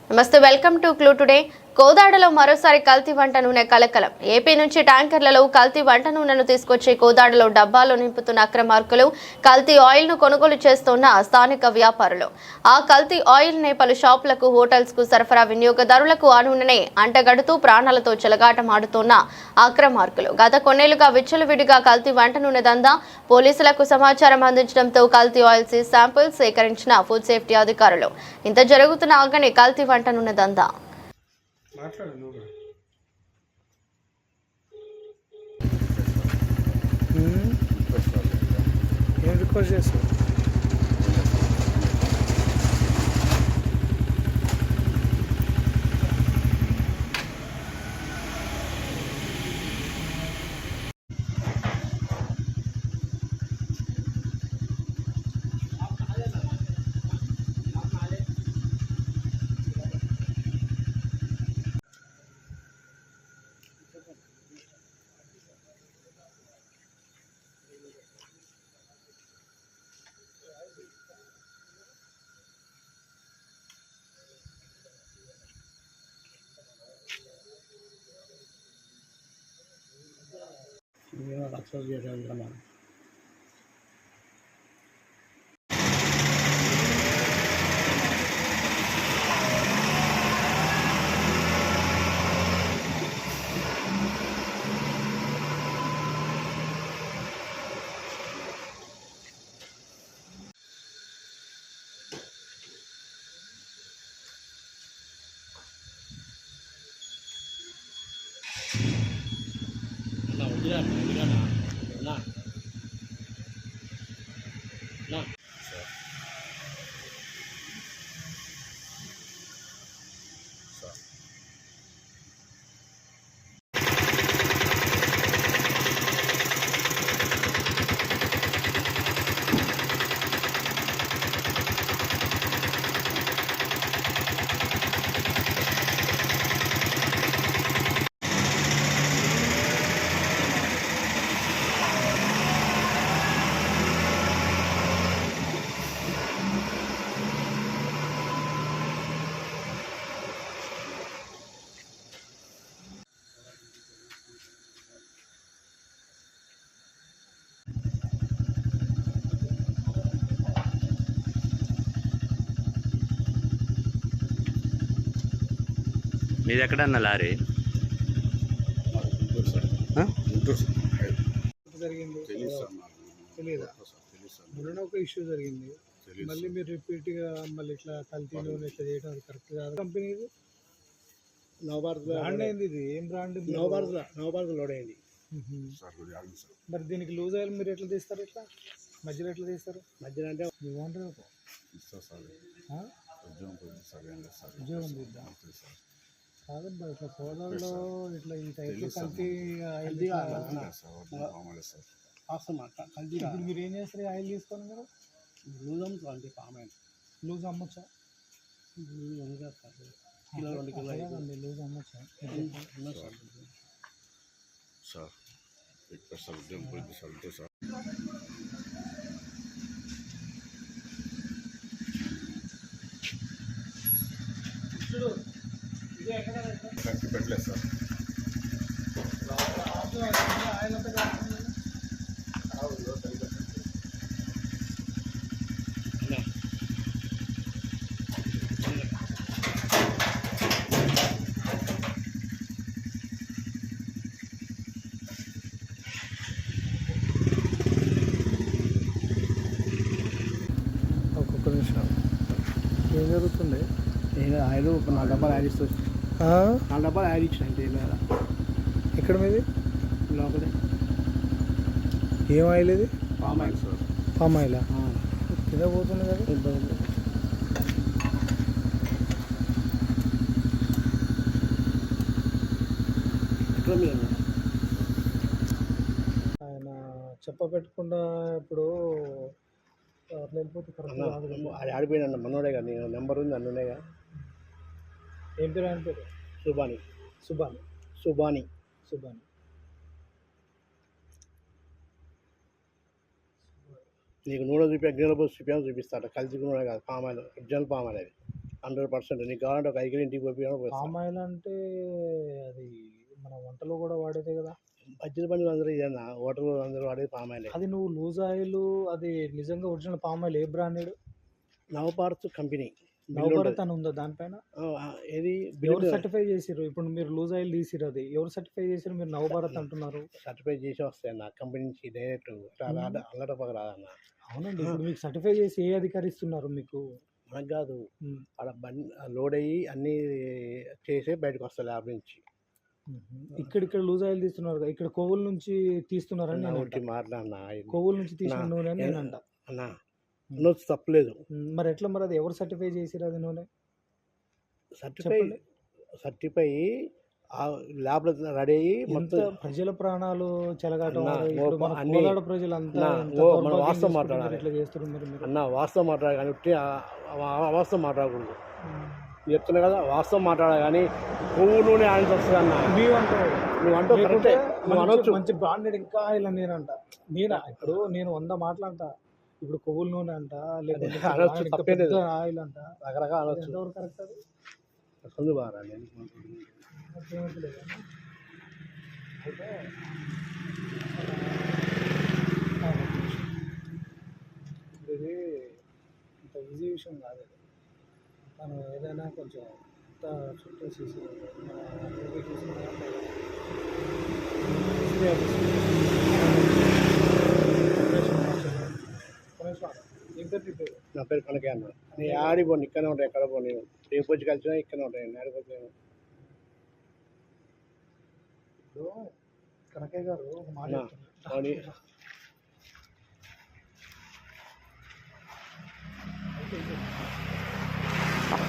నమస్తే, welcome to clue today. కోదాడలో మరోసారి కల్తీ వంట నూనె కలకలం. ఏపీ నుంచి ట్యాంకర్లలో కల్తీ వంట నూనెను తీసుకొచ్చి కోదాడలో డబ్బాలో నింపుతున్న అక్రమార్కులు, కల్తీ ఆయిల్ ను కొనుగోలు చేస్తున్న స్థానిక వ్యాపారులు. ఆ కల్తీ ఆయిల్ నే పలు షాపులకు, హోటల్స్ కు సరఫరా, వినియోగదారులకు ఆ నూనెనే అంటగడుతూ ప్రాణాలతో చెలగాటమాడుతున్న అక్రమార్కులు. గత కొన్నేళ్లుగా విచ్చలవిడిగా కల్తీ వంట నూనె దందా. పోలీసులకు సమాచారం అందించడంతో కల్తీ ఆయిల్ శాంపిల్స్ సేకరించిన ఫుడ్ సేఫ్టీ అధికారులు. ఇంత జరుగుతున్న ఆగని కల్తీ వంట నూనె దందా. రిక్వెస్ట్ చేస్తాను. సక్సెస్ చేయాలనుకున్నాను. మీది ఎక్కడన్నా లారీ జరిగింది తెలియదా? మొన్న ఒక ఇష్యూ జరిగింది, మళ్ళీ మీరు రిపీట్గా మళ్ళీ ఇట్లా కల్తీ నూనె ఇట్లా చేయడం అది కరెక్ట్ కాదు. కంపెనీ ఇది నవభారత్ బ్రాండ్ అయింది. ఇది ఏం బ్రాండ్? నవభారత్ లోడ్ అయింది. మరి దీనికి లూజ్ ఆయిల్ మీరు ఎట్లా తీస్తారు? ఇట్లా మధ్యలో ఎట్లా తీస్తారు? మధ్యలో అంటే ఏమంటారు, ఉద్యోగం తీద్దాం కాదబ్బా. ఇట్లా కోదాల్లో ఇట్లా ఈ టైప్లో కల్తీ ఆయిల్ ఇప్పుడు మీరు ఏం చేస్తారు? ఆయిల్ తీసుకొని మీరు లూజ్ అమ్ముతారు. పామ్ ఆయిల్ లూజ్ అమ్మొచ్చా? కిలో 2 కిలో లూజ్ అమ్మొచ్చా? సార్ ఇక్కడ సౌద్యం పోయింది సౌద్యం సార్. పెట్టలేదు సార్. ఒక్కొక్క నిమిషం ఏం జరుగుతుంది? నేను ఆయిల్ 4 డబ్బాలు ఆయిల్ ఇస్తూ 4 డబ్బాలు ఆయిల్ ఇచ్చిన అంతే. ఎక్కడ మీది? లోపలే. ఏం ఆయిల్ ఇది? Palm oil sir. పామ్ ఆయిలా? కింద పోతుంది కదా. ఎక్కడ మీరు ఆయన చెప్పపెట్టకుండా ఇప్పుడు వెళ్ళిపోతే కరెక్ట్ కాదు. అది ఆడిపోయినా మనోడే కదా, నేను నెంబర్ ఉంది అన్నునేగా. ఏం పేరు ఆయన పేరు? సుబాని. సుబాని. సుబాని. సుబాని. నీకు నూనె చూపి అగ్నిలో చూపించాను చూపిస్తాడు. కలిసి నూనె కాదు, పామాయిల్, ఒరిజినల్ పామాయిల్ అది. 100%. నీకు కావాలంటే ఒక 5 కిలో ఇంటికి పోయి పామ్ ఆయిల్ అంటే అది మన వంటలో కూడా వాడేదే కదా. బజ్జీల బండి అందరూ ఇదేనా హోటల్ అందరూ వాడేది పామ్ ఆయిల్. అది నువ్వు లూజ్ ఆయిల్ అది నిజంగా ఒరిజినల్ పామ్ ఆయిల్ ఏ బ్రాండెడ్? నవభారత్ కంపెనీ నవభారత్ అని ఉందా దానిపైన? ఏది ఎవరు సర్టిఫై చేసిర్రు? ఇప్పుడు మీరు లూజ్ ఆయిల్ తీసిరు, అది ఎవరు సర్టిఫై చేసిరు? మీరు నవభారత్ అంటున్నారు. సర్టిఫై చేసి వస్తాయి అన్న కంపెనీ నుంచి డైరెక్ట్ అల్లటప్పక రాదన్న. అవునండి, ఇప్పుడు మీకు సర్టిఫై చేసి ఏ అధికారి ఇస్తున్నారు మీకు? మనకు కాదు, అక్కడ బండి లోడ్ అయ్యి అన్నీ చేసి బయటకు వస్తాయి ల్యాబ్ నుంచి. ఇక్కడ లూజ్ ఆయిల్ తీస్తున్నారు కదా, ఇక్కడ కొవ్వుల నుంచి తీస్తున్నారని నేను అంటా. మాట్లాడినా కొవ్వుల నుంచి తీసిన నూనె అని నేను అంట. అన్న నూనె తప్పలేదు. మరి ఎట్లా మరి అది ఎవరు సర్టిఫై చేసిరు అది నూనె? సర్టిఫై ల్యాబ్లో రెడీ అయ్యి మొత్తం ప్రజల ప్రాణాలు చెలగాటం. ప్రజలంతా వాస్తవం మాట్లాడాలి ఇట్లా చేస్తున్నారు మరి మీరు. అన్న వాస్తవం మాట్లాడాలి కానీ అవాస్తవం మాట్లాడకూడదు. చెప్తున్నా కదా, వాస్తవం మాట్లాడాలి కానీ పువ్వు నూనె ఆయన వస్తుంది అన్న. నువ్వు అనొచ్చు మంచి బ్రాండెడ్ ఇంకా ఆయిల్ అని నేనంట. ఇప్పుడు నేను 100 మాట్లాడతా. ఇప్పుడు కొవ్వుల నూనె అంట, లేకపోతే ఆయిల్ అంట, రకరకాల అనొచ్చు. ఎంతవరకు కరెక్ట్ అది? సందు బాగా అయితే ఇది ఇంత ఈజీ విషయం కాదు. మనం ఏదైనా కొంచెం చుట్టూ చేసి నా పేరు కనకే అన్న. నేను ఆడిపోను, ఇక్కడనే ఉంటాయి. ఎక్కడ పోను, నేను రేపు వచ్చి కలిసినా ఇక్కడనే ఉంటాయి. ఆడిపోతే ఇప్పుడు కనకయ్య గారు ఒక మాట చెప్తున్నారు.